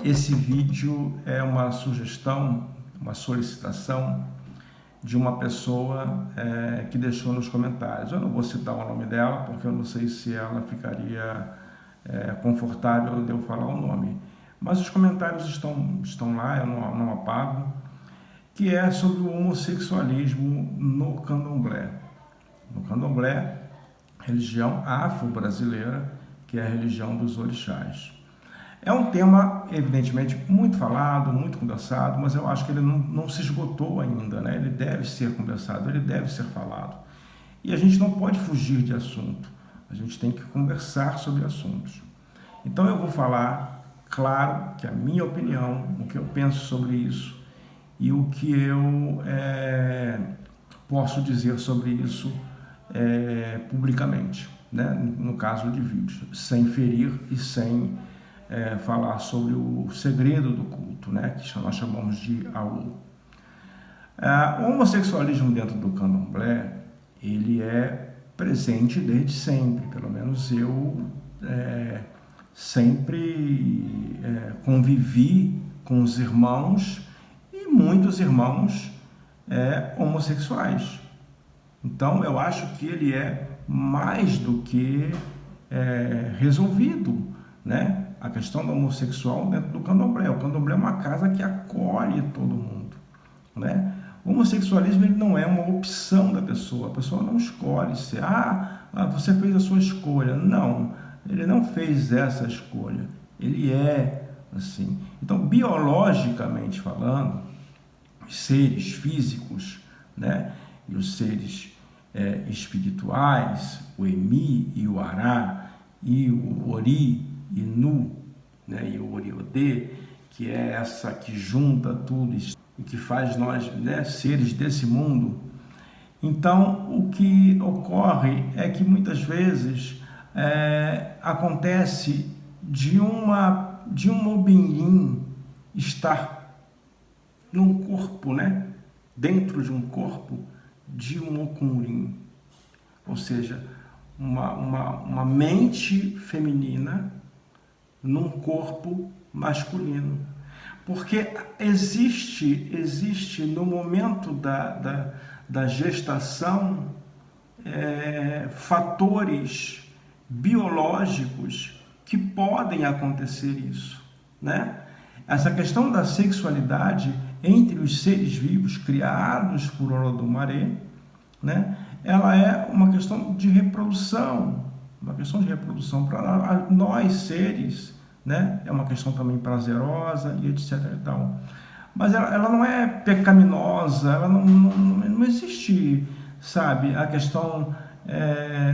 Esse vídeo é uma sugestão, uma solicitação de uma pessoa que deixou nos comentários. Eu não vou citar o nome dela, porque eu não sei se ela ficaria confortável de eu falar o nome. Mas os comentários estão lá, eu não apago, que é sobre o homossexualismo no candomblé. No candomblé, religião afro-brasileira, que é a religião dos orixás. É um tema, evidentemente, muito falado, muito conversado, mas eu acho que ele não se esgotou ainda, né? Ele deve ser conversado, ele deve ser falado. E a gente não pode fugir de assunto, a gente tem que conversar sobre assuntos. Então eu vou falar, claro, que a minha opinião, o que eu penso sobre isso e o que eu posso dizer sobre isso publicamente, né? No caso de vídeos, sem ferir e sem falar sobre o segredo do culto, né? Que nós chamamos de AU. O homossexualismo dentro do candomblé, ele é presente desde sempre, pelo menos eu sempre convivi com os irmãos e muitos irmãos homossexuais. Então eu acho que ele é mais do que resolvido, né? A questão do homossexual dentro do candomblé. O candomblé é uma casa que acolhe todo mundo, né? O homossexualismo ele não é uma opção da pessoa. A pessoa não escolhe ser, você fez a sua escolha. Não, ele não fez essa escolha. Ele é assim. Então, biologicamente falando, os seres físicos, né? E os seres espirituais, o Emi e o Ará, e o Ori e Nu, né? E o Oriodê, que é essa que junta tudo e que faz nós, né, seres desse mundo. Então, o que ocorre é que muitas vezes acontece de um obindim estar num corpo, né, dentro de um corpo de um ocurim, ou seja, uma mente feminina num corpo masculino. Porque existe no momento da gestação fatores biológicos que podem acontecer isso, né? Essa questão da sexualidade entre os seres vivos criados por Olodumare, né? Ela é uma questão de reprodução, para nós seres, né? É uma questão também prazerosa e etc e tal. Mas ela não é pecaminosa, ela não existe, sabe? A questão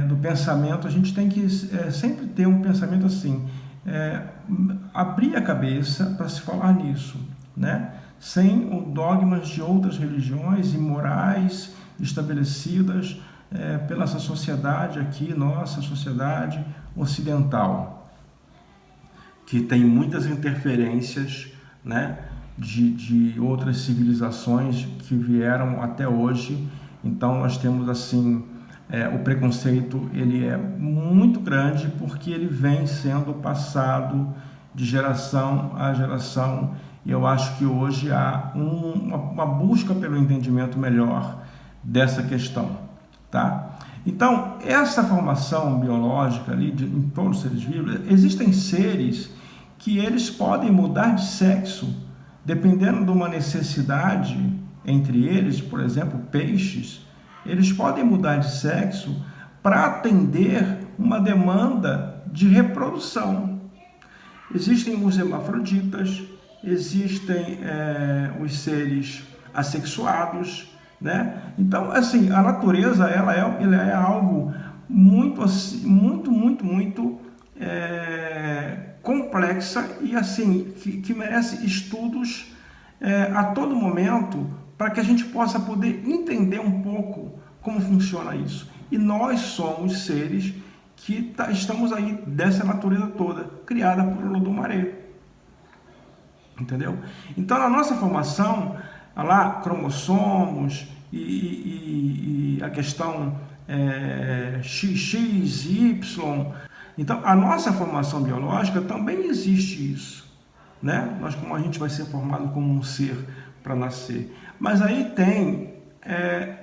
do pensamento, a gente tem que sempre ter um pensamento assim, abrir a cabeça para se falar nisso, né? Sem dogmas de outras religiões e morais estabelecidas pela essa sociedade aqui, nossa sociedade ocidental, que tem muitas interferências, né, de outras civilizações que vieram até hoje. Então nós temos assim, o preconceito ele é muito grande porque ele vem sendo passado de geração a geração, e eu acho que hoje há uma busca pelo entendimento melhor dessa questão, tá? Então, essa formação biológica ali em todos os seres vivos, existem seres que eles podem mudar de sexo, dependendo de uma necessidade entre eles. Por exemplo, peixes, eles podem mudar de sexo para atender uma demanda de reprodução. Existem os hermafroditas, existem os seres assexuados, né? Então, assim, a natureza ela é algo muito complexa e assim que merece estudos a todo momento, para que a gente possa poder entender um pouco como funciona isso. E nós somos seres que estamos aí dessa natureza toda, criada por Olodumare. Entendeu? Então, na nossa formação, lá, cromossomos e a questão XX, Y. Então, a nossa formação biológica também existe isso, né? Nós, como a gente vai ser formado como um ser para nascer. Mas aí tem,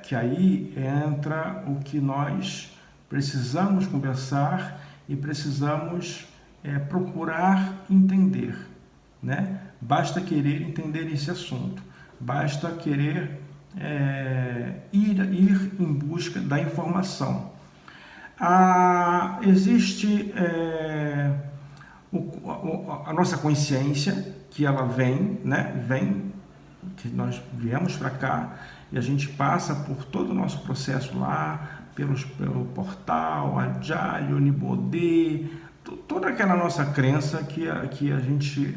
que aí entra o que nós precisamos conversar e precisamos procurar entender, né? Basta querer entender esse assunto, basta querer ir em busca da informação. Existe a nossa consciência, que ela vem, né? Que nós viemos para cá e a gente passa por todo o nosso processo lá, pelo portal, Ajali, Onibodê, toda aquela nossa crença que a gente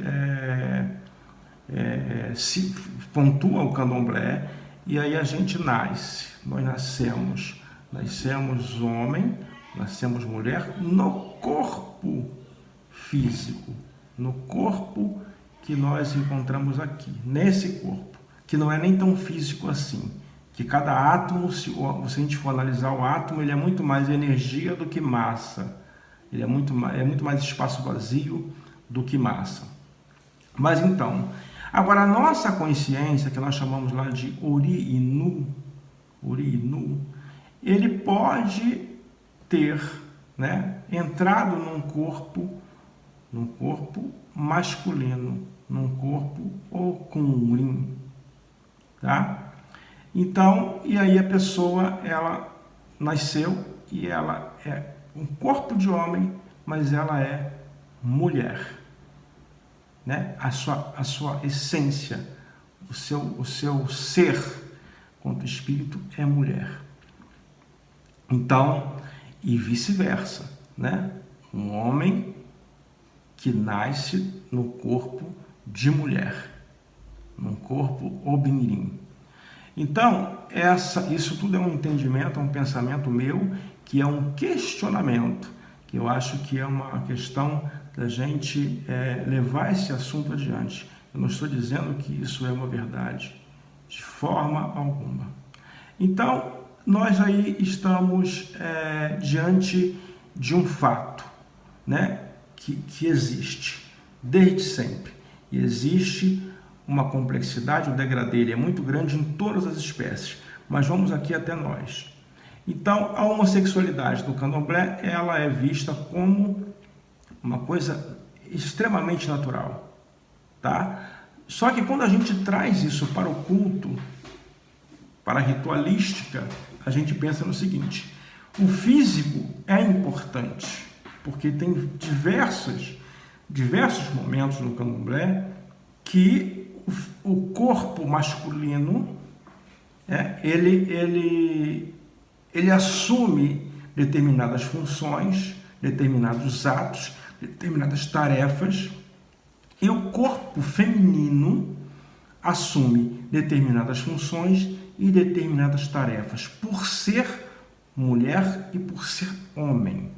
se pontua o candomblé, e aí a gente nasce. Nós nascemos homem, nascemos mulher no corpo físico, no corpo que nós encontramos aqui, nesse corpo, que não é nem tão físico assim, que cada átomo, se a gente for analisar o átomo, ele é muito mais energia do que massa, ele é muito mais espaço vazio do que massa. Mas então, agora a nossa consciência, que nós chamamos lá de Ori Inu, ele pode ter, né, entrado num corpo masculino, num corpo Okurim, tá? Então, e aí a pessoa, ela nasceu e ela é um corpo de homem, mas ela é mulher, né? A sua essência, o seu ser, quanto espírito, é mulher. Então, e vice-versa, né? Um homem que nasce no corpo de mulher, num corpo Obinirim. Então, isso tudo é um entendimento, é um pensamento meu, que é um questionamento, que eu acho que é uma questão da gente levar esse assunto adiante. Eu não estou dizendo que isso é uma verdade, de forma alguma. Então, nós aí estamos diante de um fato, né, que existe desde sempre. E existe uma complexidade, o degradê ele é muito grande em todas as espécies, mas vamos aqui até nós. Então, a homossexualidade do candomblé, ela é vista como uma coisa extremamente natural, tá? Só que quando a gente traz isso para o culto, para a ritualística, a gente pensa no seguinte: o físico é importante, porque tem diversos momentos no candomblé que o corpo masculino ele assume determinadas funções, determinados atos, determinadas tarefas, e o corpo feminino assume determinadas funções e determinadas tarefas, por ser mulher e por ser homem.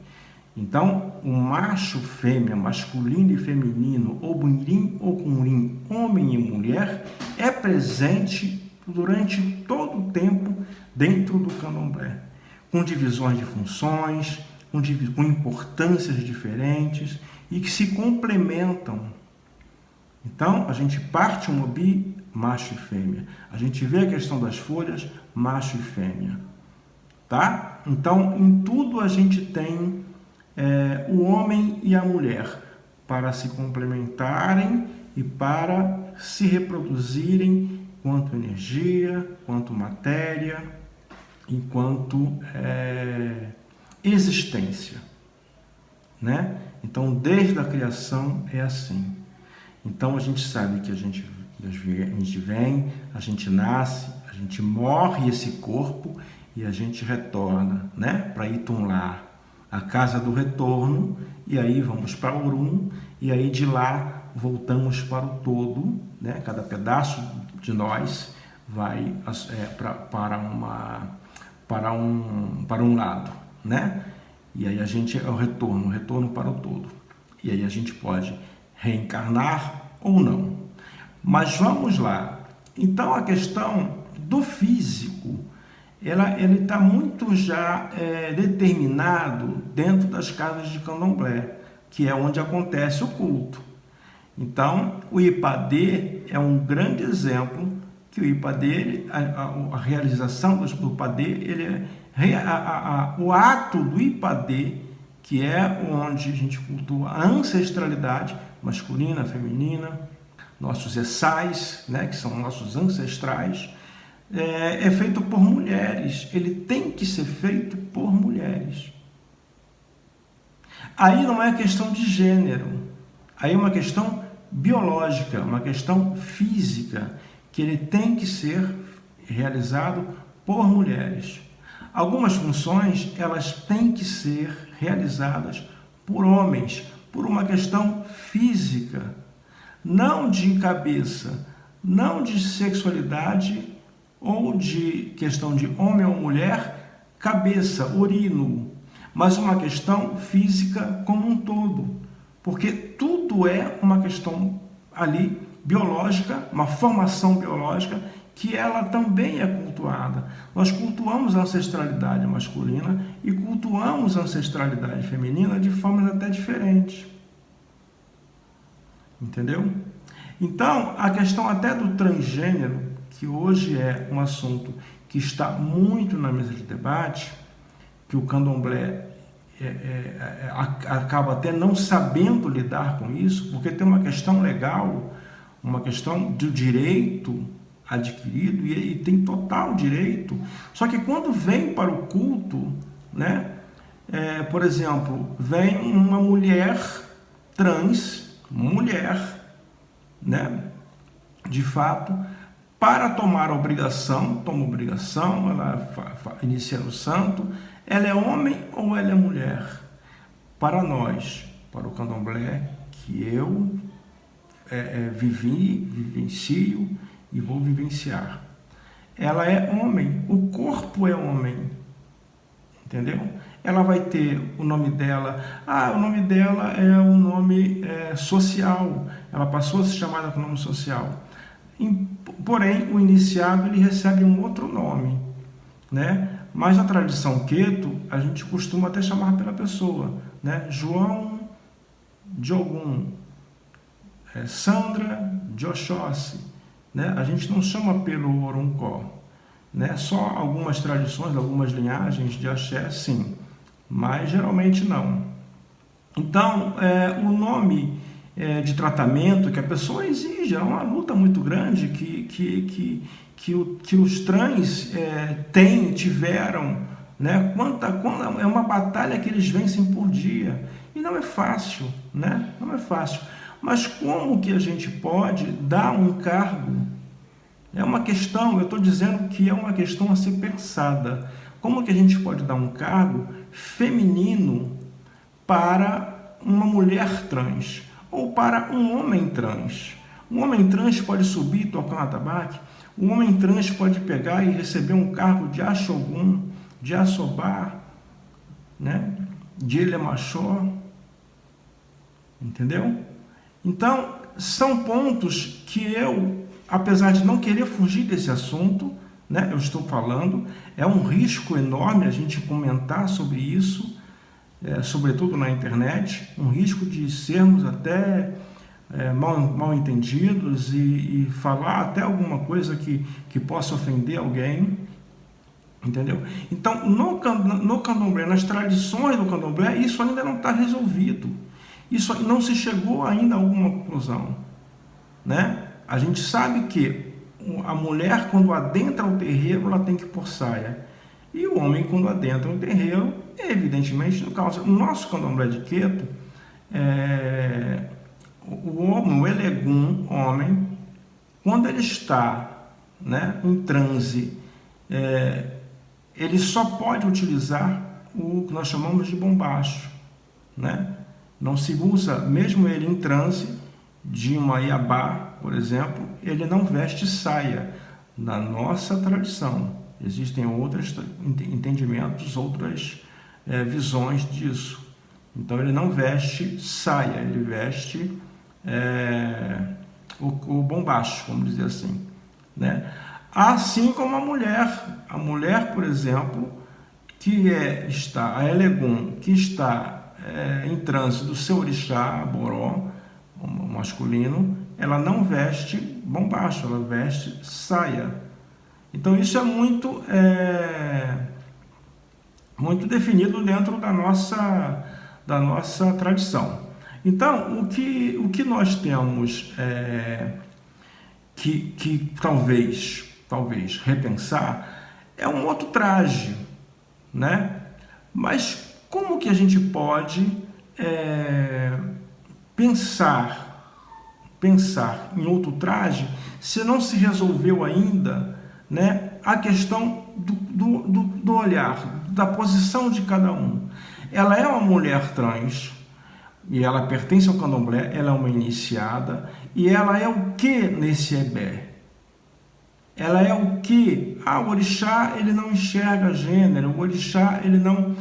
Então, o macho, fêmea, masculino e feminino, Obinirim, Okurim, homem e mulher, é presente durante todo o tempo dentro do candomblé, com divisões de funções, com importâncias diferentes e que se complementam. Então, a gente parte um obi, macho e fêmea. A gente vê a questão das folhas, macho e fêmea. Tá? Então, em tudo a gente tem o homem e a mulher para se complementarem e para se reproduzirem quanto energia, quanto matéria, enquanto existência, né? Então, desde a criação é assim. Então, a gente sabe que a gente vem, a gente nasce, a gente morre esse corpo e a gente retorna, né? Para Itunlá, a casa do retorno, e aí vamos para Orum, e aí de lá voltamos para o todo, né? Cada pedaço de nós vai para um lado, né? E aí a gente é o retorno para o todo. E aí a gente pode reencarnar ou não. Mas vamos lá. Então a questão do físico, ele está muito já determinado dentro das casas de candomblé, que é onde acontece o culto. Então, o Ipadê é um grande exemplo que o Ipadê, a realização do Ipadê, o ato do Ipadê, que é onde a gente cultua a ancestralidade masculina, feminina, nossos essais, né, que são nossos ancestrais, é feito por mulheres. Ele tem que ser feito por mulheres. Aí não é questão de gênero, aí é uma questão biológica, uma questão física, que ele tem que ser realizado por mulheres. Algumas funções, elas têm que ser realizadas por homens, por uma questão física, não de cabeça, não de sexualidade ou de questão de homem ou mulher, cabeça, urino, mas uma questão física como um todo, porque tudo é uma questão ali biológica, uma formação biológica, que ela também é cultuada. Nós cultuamos a ancestralidade masculina e cultuamos a ancestralidade feminina de formas até diferentes. Entendeu? Então, a questão até do transgênero, que hoje é um assunto que está muito na mesa de debate, que o candomblé acaba até não sabendo lidar com isso, porque tem uma questão legal, uma questão do direito adquirido, e tem total direito, só que quando vem para o culto, né, por exemplo, vem uma mulher trans, né, de fato, para tomar a obrigação, toma obrigação, ela inicia no santo, ela é homem ou ela é mulher? Para nós, para o candomblé, que eu vivencio e vou vivenciar, ela é homem, o corpo é homem, entendeu? Ela vai ter o nome dela, o nome dela é um nome social, ela passou a ser chamada com nome social. Porém, o iniciado ele recebe um outro nome, né? Mas na tradição Queto, a gente costuma até chamar pela pessoa, né? João de Ogum, Sandra de Oxóssi, né? A gente não chama pelo Oruncó, né? Só algumas tradições, algumas linhagens de axé, sim, mas geralmente não. Então, o nome de tratamento que a pessoa exige, é uma luta muito grande que os trans tiveram, né? É uma batalha que eles vencem por dia, e não é fácil, né? Não é fácil. Mas como que a gente pode dar um cargo? É uma questão, eu estou dizendo que é uma questão a ser pensada. Como que a gente pode dar um cargo feminino para uma mulher trans? Ou para um homem trans? Um homem trans pode subir e tocar um atabaque? Um homem trans pode pegar e receber um cargo de Axogum, de Assobá, né? De Elemachó? Entendeu? Então, são pontos que eu, apesar de não querer fugir desse assunto, né, eu estou falando, é um risco enorme a gente comentar sobre isso, sobretudo na internet, um risco de sermos até mal entendidos e falar até alguma coisa que possa ofender alguém, entendeu? Então, no candomblé, nas tradições do candomblé, isso ainda não está resolvido. Isso não se chegou ainda a alguma conclusão, né? A gente sabe que a mulher, quando adentra o terreiro, ela tem que pôr saia. E o homem, quando adentra o terreiro, evidentemente, no nosso candomblé de Queto, o elegum, homem, quando ele está, né, em transe, ele só pode utilizar o que nós chamamos de bombacho, né? Não se usa, mesmo ele em transe, de uma iabá, por exemplo, ele não veste saia. Na nossa tradição, existem outros entendimentos, outras visões disso. Então, ele não veste saia, ele veste o bombacho, vamos dizer assim, né? Assim como a mulher, por exemplo, a elegum, que está em transe do seu orixá, Boró, o masculino, ela não veste bombacho, ela veste saia. Então isso é muito definido dentro da nossa tradição. Então, o que nós temos que talvez repensar é um outro traje, né? Mas como que a gente pode pensar em outro traje se não se resolveu ainda, né, a questão do olhar, da posição de cada um? Ela é uma mulher trans e ela pertence ao candomblé, ela é uma iniciada, e ela é o que nesse ebé? Ela é o que? O orixá, ele não enxerga gênero, o orixá, ele não...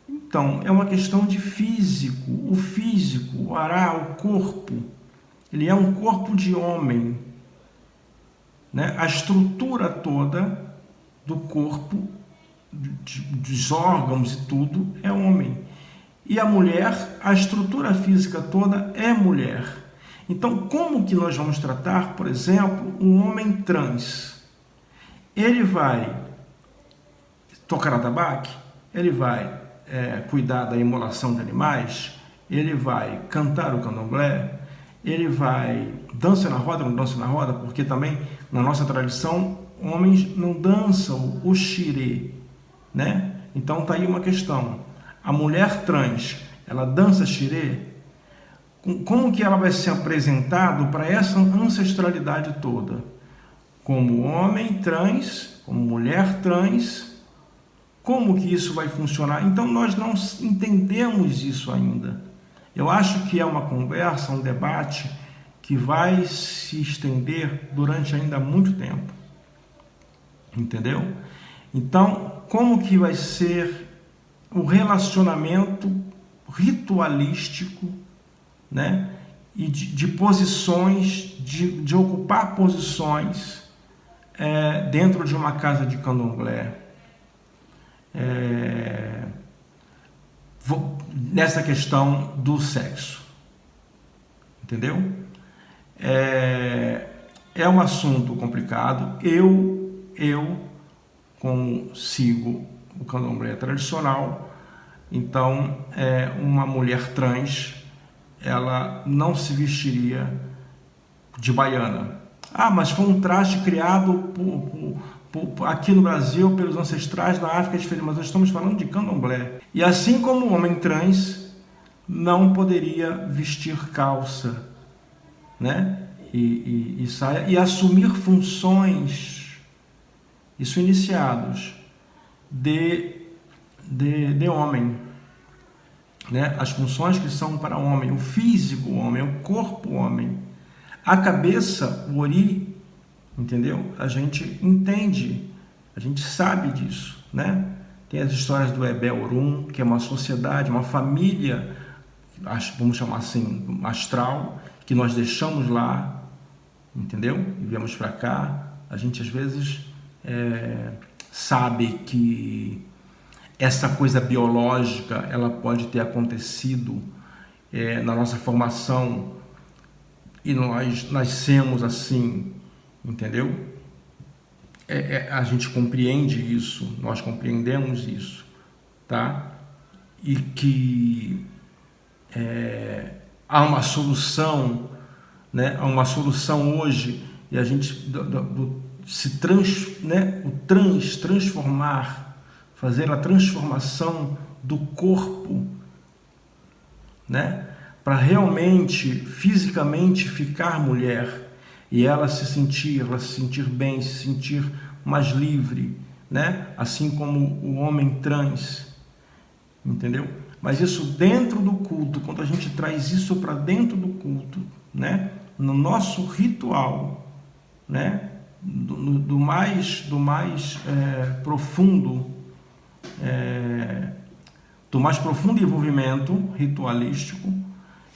Então, é uma questão de físico, o físico, o ará, o corpo, ele é um corpo de homem, né? A estrutura toda do corpo, dos órgãos e tudo, é homem. E a mulher, a estrutura física toda é mulher. Então, como que nós vamos tratar, por exemplo, um homem trans? Ele vai tocar atabaque? Ele vai cuidar da imolação de animais? Ele vai cantar o candomblé? Ele vai dança na roda, não dança na roda? Porque também, na nossa tradição, homens não dançam o xirê, né? Então, tá aí uma questão. A mulher trans, ela dança xirê? Como que ela vai ser apresentada para essa ancestralidade toda? Como homem trans, como mulher trans, como que isso vai funcionar? Então nós não entendemos isso ainda. Eu acho que é uma conversa, um debate que vai se estender durante ainda muito tempo. Entendeu? Então, como que vai ser o relacionamento ritualístico, né? E de posições, de ocupar posições dentro de uma casa de candomblé, nessa questão do sexo, entendeu? É um assunto complicado. Eu como sigo o candomblé tradicional, então uma mulher trans, ela não se vestiria de baiana. Mas foi um traje criado aqui no Brasil pelos ancestrais da África diferente, mas nós estamos falando de candomblé. E assim como o homem trans não poderia vestir calça, né? E saia, e assumir funções, isso iniciados, de homem, né? As funções que são para o homem, o físico homem, o corpo homem, a cabeça, o ori, entendeu? A gente entende, a gente sabe disso, né? Tem as histórias do Ebé Orum, que é uma sociedade, uma família, vamos chamar assim, astral, que nós deixamos lá, entendeu? E viemos para cá. A gente às vezes sabe que essa coisa biológica, ela pode ter acontecido na nossa formação e nós nascemos assim, entendeu? A gente compreende isso, nós compreendemos isso, tá? E que há uma solução, né? Há uma solução hoje, e a gente transformar, fazer a transformação do corpo, né? Para realmente, fisicamente ficar mulher e ela se sentir bem, se sentir mais livre, né? Assim como o homem trans, entendeu? Mas isso dentro do culto, quando a gente traz isso para dentro do culto, né? No nosso ritual, né? Do mais profundo, do mais profundo envolvimento ritualístico,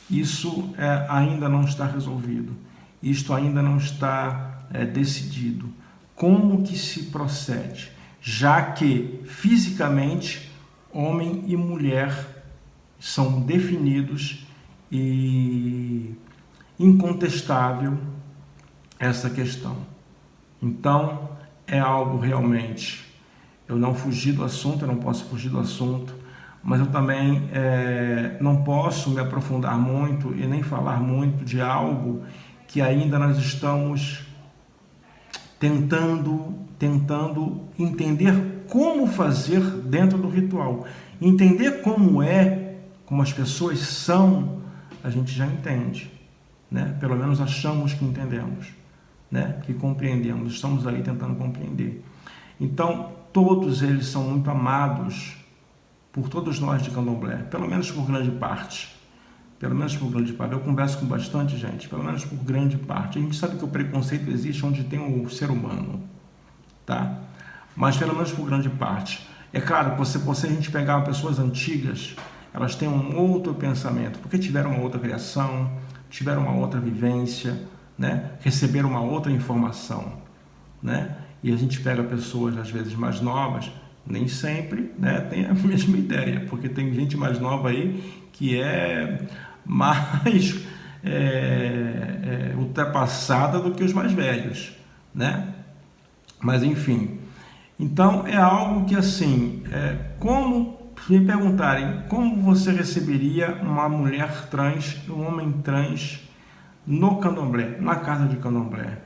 isso ainda não está resolvido. Isto ainda não está decidido. Como que se procede? Já que fisicamente homem e mulher são definidos e incontestável essa questão. Então, é algo realmente, eu não fugi do assunto, eu não posso fugir do assunto, mas eu também não posso me aprofundar muito e nem falar muito de algo que ainda nós estamos tentando entender como fazer dentro do ritual. Entender como as pessoas são, a gente já entende, né? Pelo menos achamos que entendemos, né? Que compreendemos, estamos aí tentando compreender. Então, todos eles são muito amados por todos nós de Candomblé, pelo menos por grande parte. Pelo menos por grande parte. Eu converso com bastante gente, pelo menos por grande parte. A gente sabe que o preconceito existe onde tem o ser humano, tá? Mas pelo menos por grande parte. É claro, se a gente pegar pessoas antigas, elas têm um outro pensamento, porque tiveram uma outra criação, tiveram uma outra vivência, né? Receberam uma outra informação, né? E a gente pega pessoas, às vezes, mais novas, nem sempre, né, tem a mesma ideia, porque tem gente mais nova aí que é mais ultrapassada do que os mais velhos, né? Mas, enfim, então é algo que, assim, como me perguntarem como você receberia uma mulher trans, um homem trans no Candomblé, na casa de Candomblé,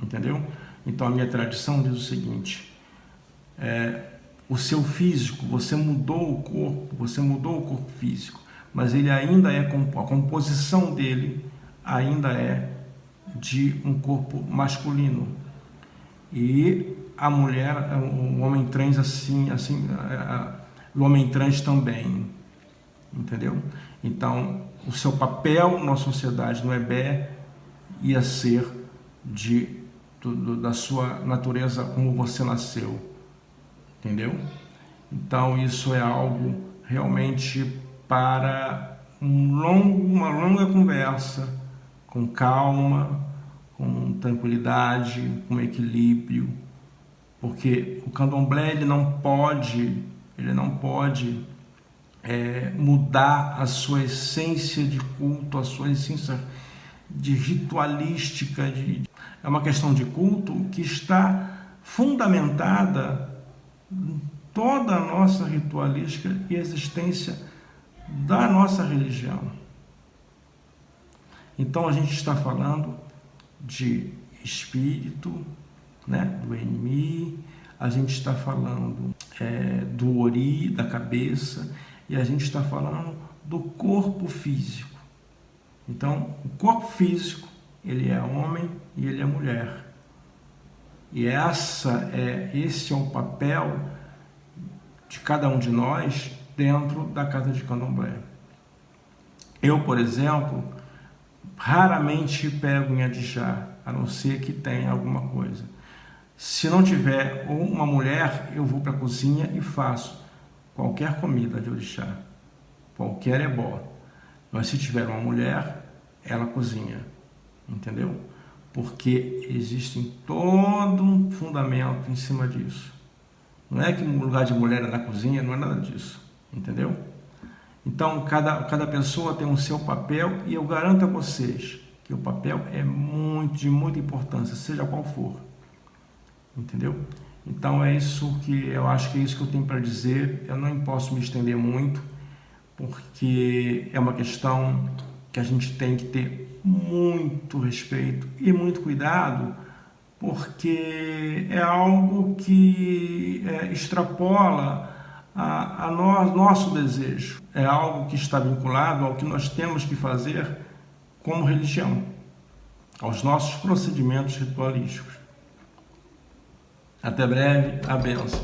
entendeu? Então a minha tradição diz o seguinte: o seu físico, você mudou o corpo físico, mas ele ainda a composição dele ainda é de um corpo masculino. E a mulher, o homem trans o homem trans também, entendeu? Então, o seu papel na sociedade no EBE ia ser da sua natureza como você nasceu, entendeu? Então, isso é algo realmente para uma longa conversa, com calma, com tranquilidade, com equilíbrio, porque o Candomblé ele não pode mudar a sua essência de culto, a sua essência de ritualística. É uma questão de culto que está fundamentada em toda a nossa ritualística e existência da nossa religião. Então a gente está falando de espírito, né, do Enimi, a gente está falando do Ori, da cabeça, e a gente está falando do corpo físico. Então, o corpo físico, ele é homem e ele é mulher. E esse é o papel de cada um de nós dentro da casa de Candomblé. Eu, por exemplo, raramente pego em Adijá, a não ser que tenha alguma coisa. Se não tiver uma mulher, eu vou para a cozinha e faço qualquer comida de orixá, qualquer ebó. Mas se tiver uma mulher, ela cozinha, entendeu? Porque existe todo um fundamento em cima disso. Não é que o lugar de mulher é na cozinha, não é nada disso, entendeu? Então, cada pessoa tem o seu papel e eu garanto a vocês que o papel é de muita importância, seja qual for, entendeu? Então, é isso que eu acho que é isso que eu tenho para dizer. Eu não posso me estender muito, porque é uma questão que a gente tem que ter muito respeito e muito cuidado, porque é algo que extrapola nosso desejo. É algo que está vinculado ao que nós temos que fazer como religião, aos nossos procedimentos ritualísticos. Até breve, a bênção.